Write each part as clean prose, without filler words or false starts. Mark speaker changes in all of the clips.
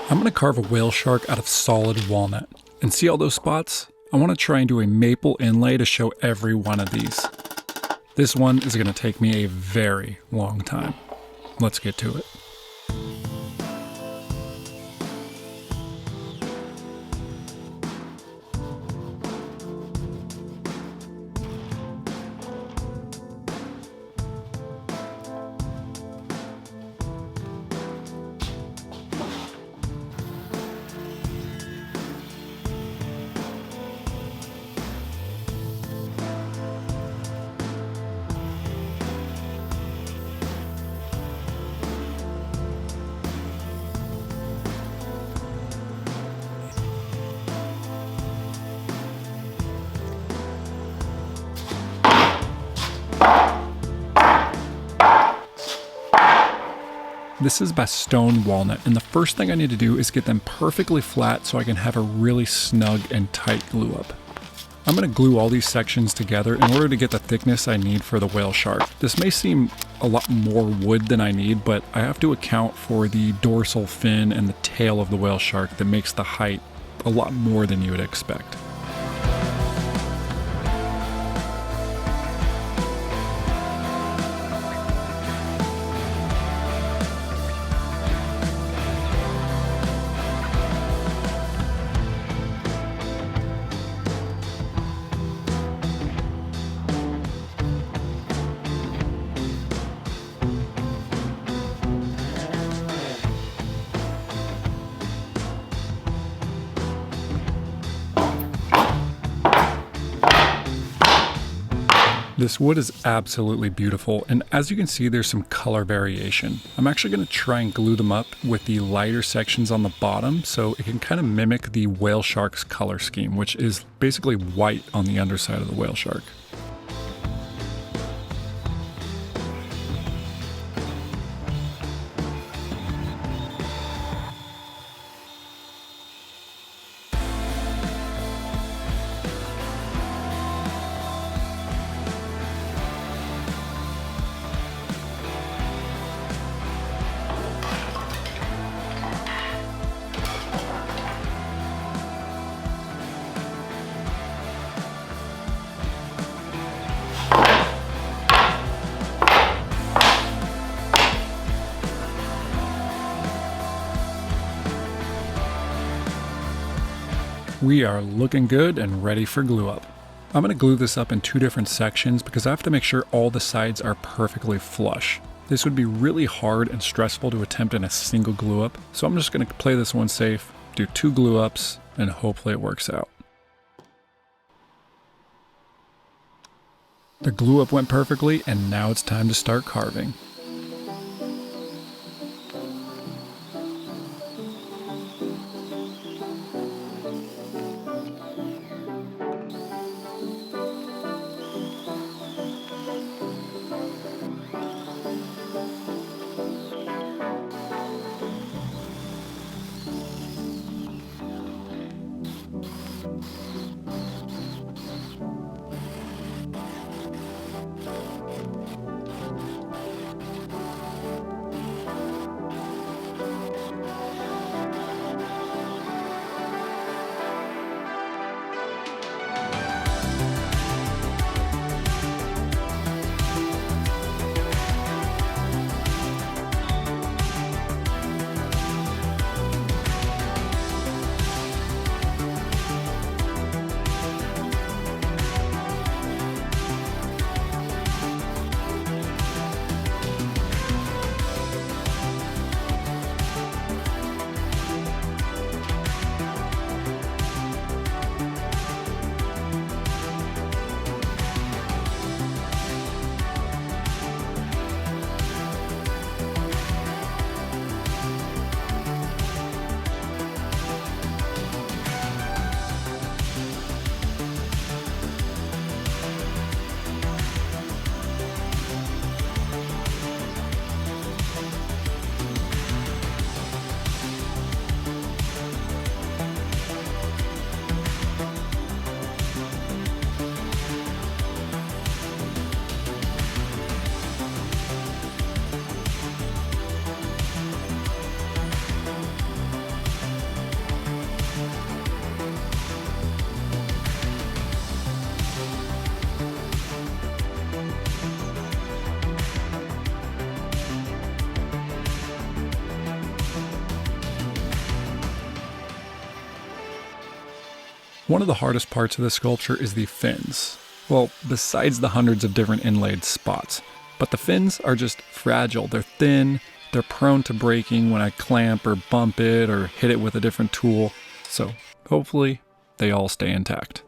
Speaker 1: I'm going to carve a whale shark out of solid walnut. And see all those spots? I want to try and do a maple inlay to show every one of these. This one is going to take me a very long time. Let's get to it. This is Bastogne Walnut, and the first thing I need to do is get them perfectly flat so I can have a really snug and tight glue up. I'm going to glue all these sections together in order to get the thickness I need for the whale shark. This may seem a lot more wood than I need, but I have to account for the dorsal fin and the tail of the whale shark that makes the height a lot more than you would expect. This wood is absolutely beautiful, and as you can see, there's some color variation. I'm actually going to try and glue them up with the lighter sections on the bottom so it can kind of mimic the whale shark's color scheme, which is basically white on the underside of the whale shark. We are looking good and ready for glue up. I'm going to glue this up in two different sections because I have to make sure all the sides are perfectly flush. This would be really hard and stressful to attempt in a single glue up, so I'm just going to play this one safe, do two glue ups, and hopefully it works out. The glue up went perfectly, and now it's time to start carving. One of the hardest parts of this sculpture is the fins. Well, besides the hundreds of different inlaid spots. But the fins are just fragile. They're thin, they're prone to breaking when I clamp or bump it or hit it with a different tool. So hopefully they all stay intact.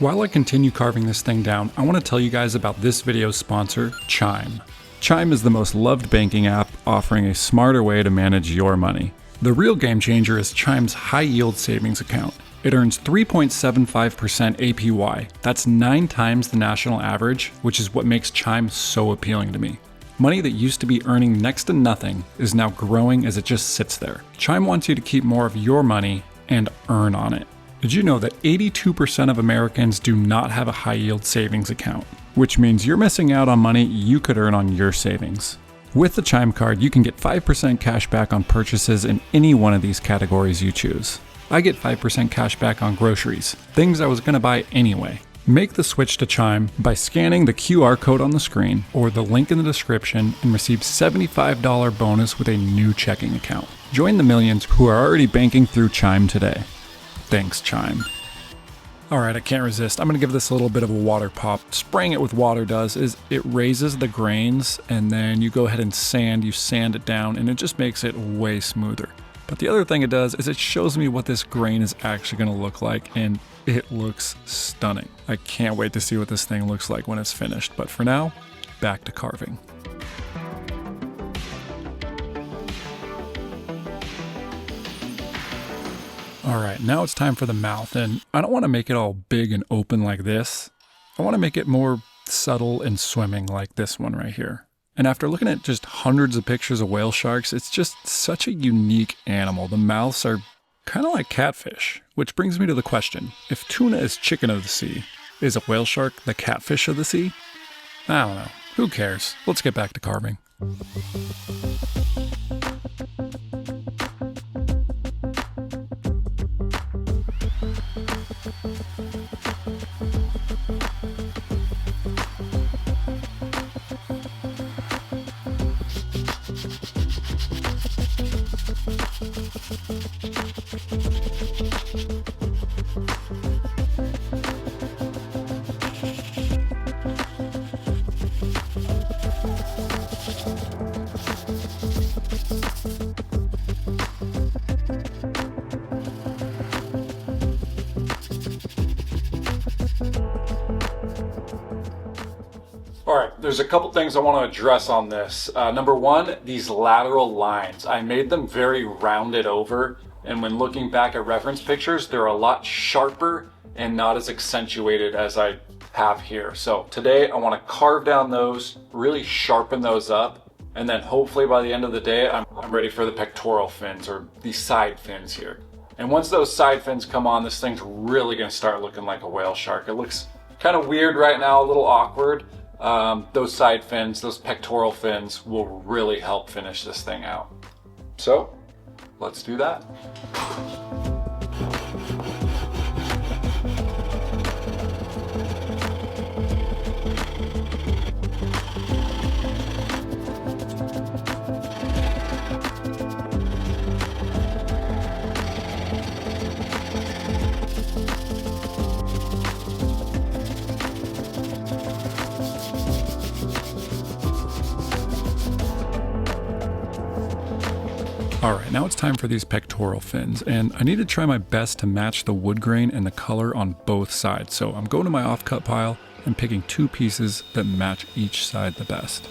Speaker 1: While I continue carving this thing down, I want to tell you guys about this video's sponsor, Chime. Chime is the most loved banking app, offering a smarter way to manage your money. The real game changer is Chime's high yield savings account. It earns 3.75% APY. That's 9 times the national average, which is what makes Chime so appealing to me. Money that used to be earning next to nothing is now growing as it just sits there. Chime wants you to keep more of your money and earn on it. Did you know that 82% of Americans do not have a high yield savings account? Which means you're missing out on money you could earn on your savings. With the Chime Card, you can get 5% cash back on purchases in any one of these categories you choose. I get 5% cash back on groceries, things I was going to buy anyway. Make the switch to Chime by scanning the QR code on the screen or the link in the description and receive $75 bonus with a new checking account. Join the millions who are already banking through Chime today. Thanks, Chime. Alright, I can't resist. I'm going to give this a little bit of a water pop. Spraying it with water does is it raises the grains, and then you go ahead and you sand it down, and it just makes it way smoother. But the other thing it does is it shows me what this grain is actually going to look like, and it looks stunning. I can't wait to see what this thing looks like when it's finished. But for now, back to carving. Alright, now it's time for the mouth, and I don't want to make it all big and open like this. I want to make it more subtle and swimming like this one right here. And after looking at just hundreds of pictures of whale sharks, it's just such a unique animal. The mouths are kind of like catfish, which brings me to the question, if tuna is chicken of the sea, is a whale shark the catfish of the sea? I don't know. Who cares? Let's get back to carving. Alright, there's a couple things I want to address on this. Number one, these lateral lines. I made them very rounded over, and when looking back at reference pictures, they're a lot sharper and not as accentuated as I have here. So today I want to carve down those, really sharpen those up, and then hopefully by the end of the day, I'm ready for the pectoral fins, or these side fins here. And once those side fins come on, this thing's really going to start looking like a whale shark. It looks kind of weird right now, a little awkward. Those side fins, those pectoral fins will really help finish this thing out. So let's do that. Alright, now it's time for these pectoral fins, and I need to try my best to match the wood grain and the color on both sides. So I'm going to my offcut pile and picking 2 pieces that match each side the best.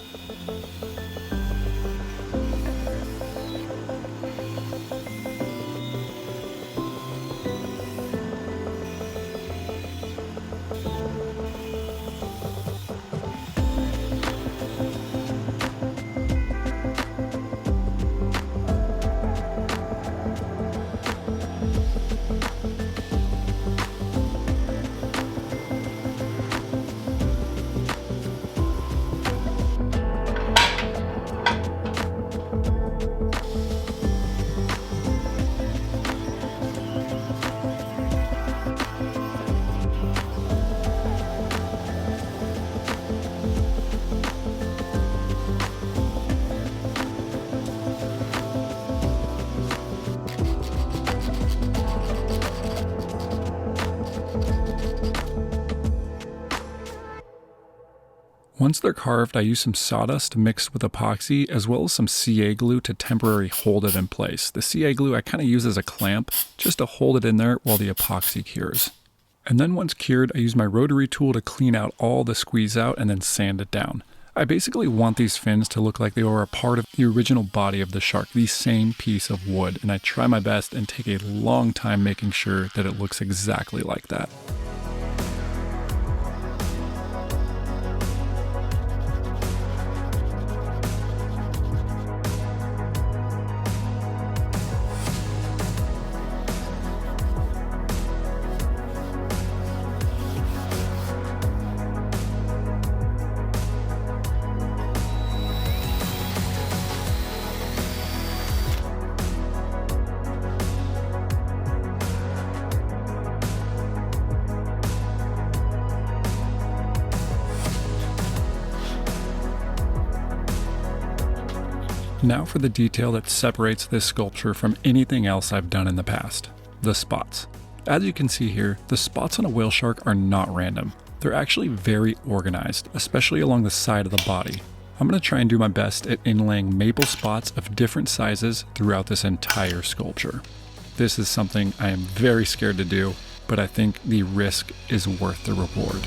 Speaker 1: Once they're carved, I use some sawdust mixed with epoxy as well as some CA glue to temporarily hold it in place. The CA glue I kind of use as a clamp just to hold it in there while the epoxy cures. And then once cured, I use my rotary tool to clean out all the squeeze out and then sand it down. I basically want these fins to look like they were a part of the original body of the shark, the same piece of wood, and I try my best and take a long time making sure that it looks exactly like that. Now for the detail that separates this sculpture from anything else I've done in the past, the spots. As you can see here, the spots on a whale shark are not random. They're actually very organized, especially along the side of the body. I'm going to try and do my best at inlaying maple spots of different sizes throughout this entire sculpture. This is something I am very scared to do, but I think the risk is worth the reward.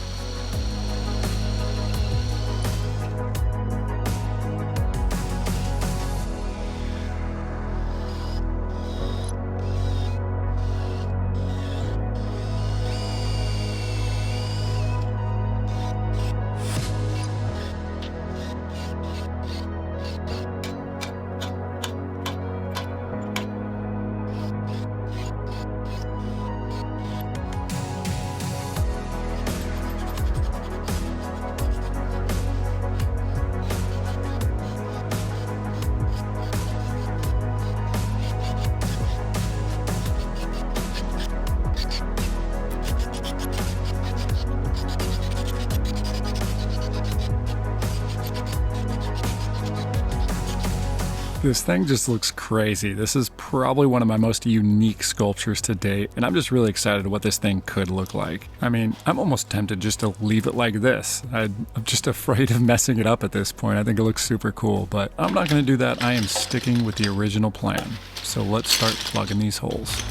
Speaker 1: This thing just looks crazy. This is probably one of my most unique sculptures to date, and I'm just really excited what this thing could look like. I mean, I'm almost tempted just to leave it like this. I'm just afraid of messing it up at this point. I think it looks super cool, but I'm not going to do that. I am sticking with the original plan. So let's start plugging these holes.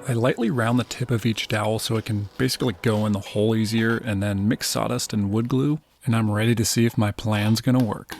Speaker 1: I lightly round the tip of each dowel so it can basically go in the hole easier, and then mix sawdust and wood glue, and I'm ready to see if my plan's gonna work.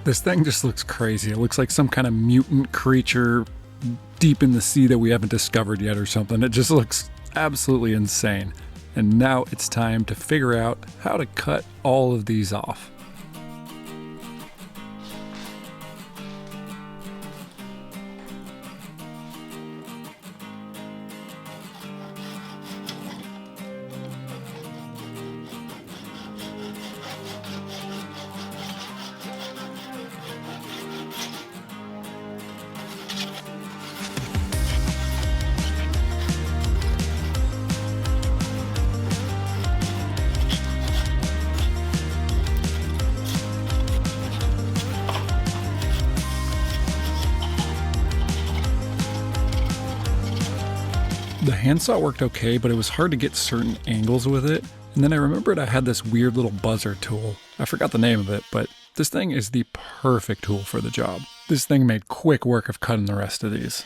Speaker 1: This thing just looks crazy. It looks like some kind of mutant creature deep in the sea that we haven't discovered yet or something. It just looks absolutely insane. And now it's time to figure out how to cut all of these off. handsaw worked okay, but it was hard to get certain angles with it. And then I remembered I had this weird little buzzer tool. I forgot the name of it, but this thing is the perfect tool for the job. This thing made quick work of cutting the rest of these.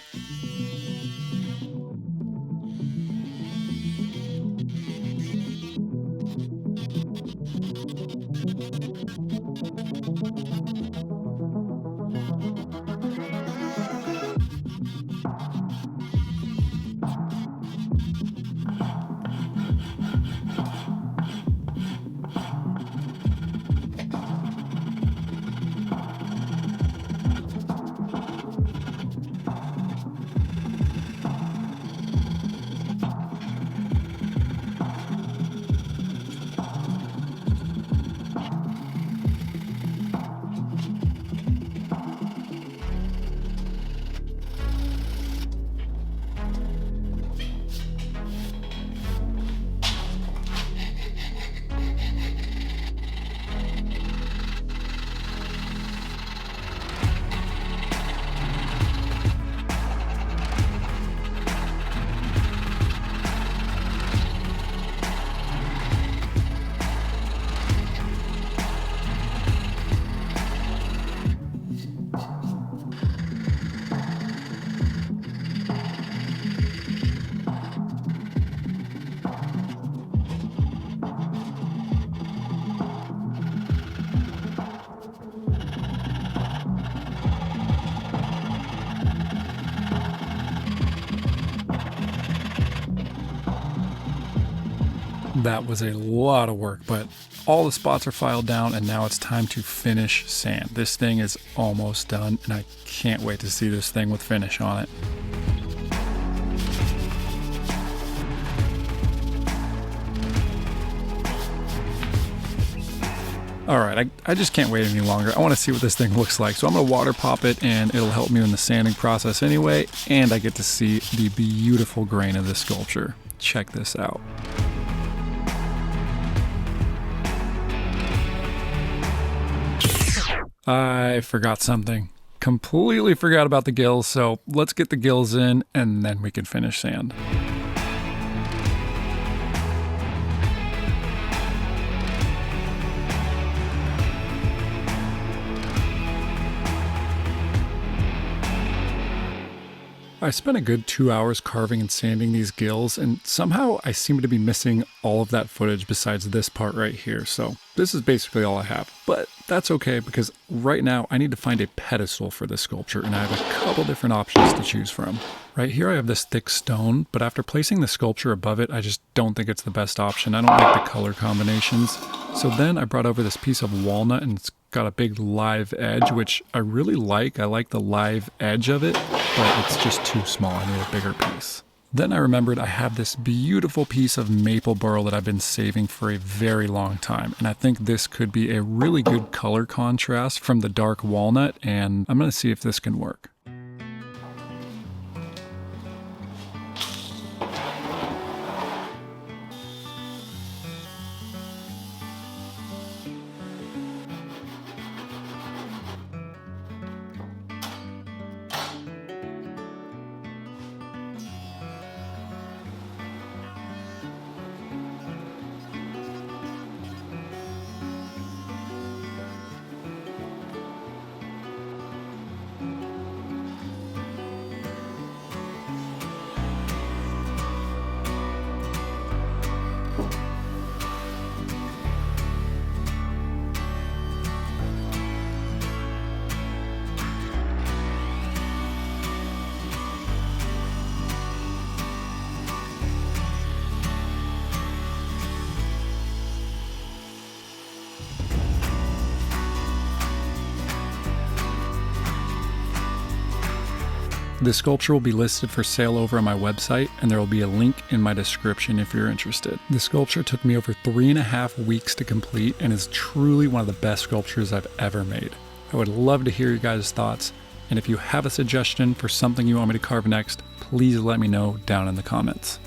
Speaker 1: That was a lot of work, but all the spots are filed down and now it's time to finish sand. This thing is almost done and I can't wait to see this thing with finish on it. Alright, I just can't wait any longer. I want to see what this thing looks like. So I'm going to water pop it and it'll help me in the sanding process anyway. And I get to see the beautiful grain of this sculpture. Check this out. I forgot something. Completely forgot about the gills, so let's get the gills in and then we can finish sand. I spent a good 2 hours carving and sanding these gills, and somehow I seem to be missing all of that footage besides this part right here, so this is basically all I have. But that's okay, because right now I need to find a pedestal for this sculpture, and I have a couple different options to choose from. Right here I have this thick stone, but after placing the sculpture above it, I just don't think it's the best option. I don't like the color combinations. So then I brought over this piece of walnut, and it's got a big live edge, which I really like. I like the live edge of it, but it's just too small. I need a bigger piece. Then I remembered I have this beautiful piece of maple burl that I've been saving for a very long time, and I think this could be a really good color contrast from the dark walnut, and I'm going to see if this can work. This sculpture will be listed for sale over on my website, and there will be a link in my description if you're interested. This sculpture took me over 3.5 weeks to complete and is truly one of the best sculptures I've ever made. I would love to hear your guys' thoughts, and if you have a suggestion for something you want me to carve next, please let me know down in the comments.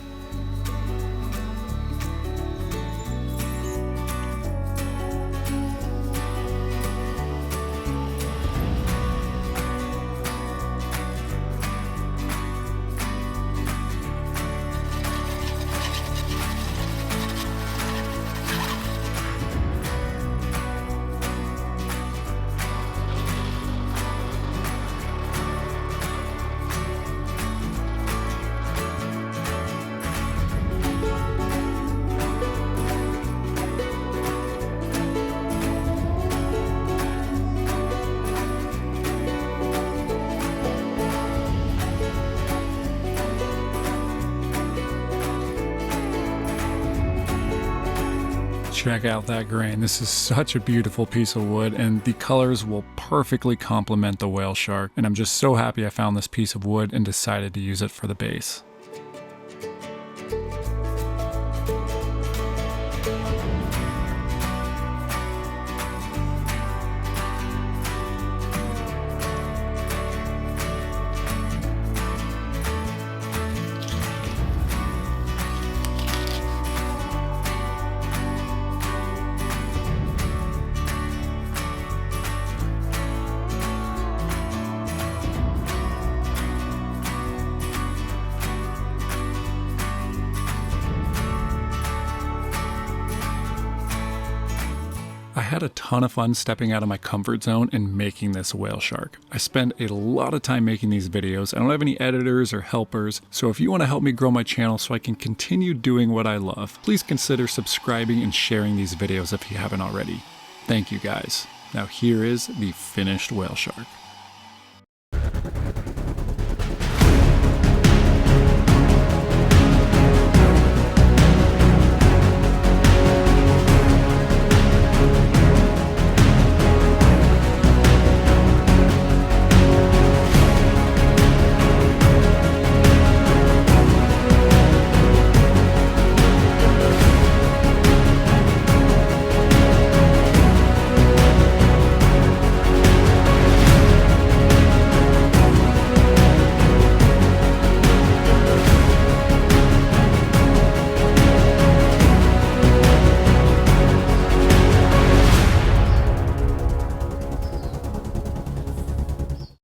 Speaker 1: Check out that grain. This is such a beautiful piece of wood, and the colors will perfectly complement the whale shark. And I'm just so happy I found this piece of wood and decided to use it for the base. I had a ton of fun stepping out of my comfort zone and making this whale shark. I spend a lot of time making these videos. I don't have any editors or helpers, so if you want to help me grow my channel so I can continue doing what I love, please consider subscribing and sharing these videos if you haven't already. Thank you guys. Now here is the finished whale shark.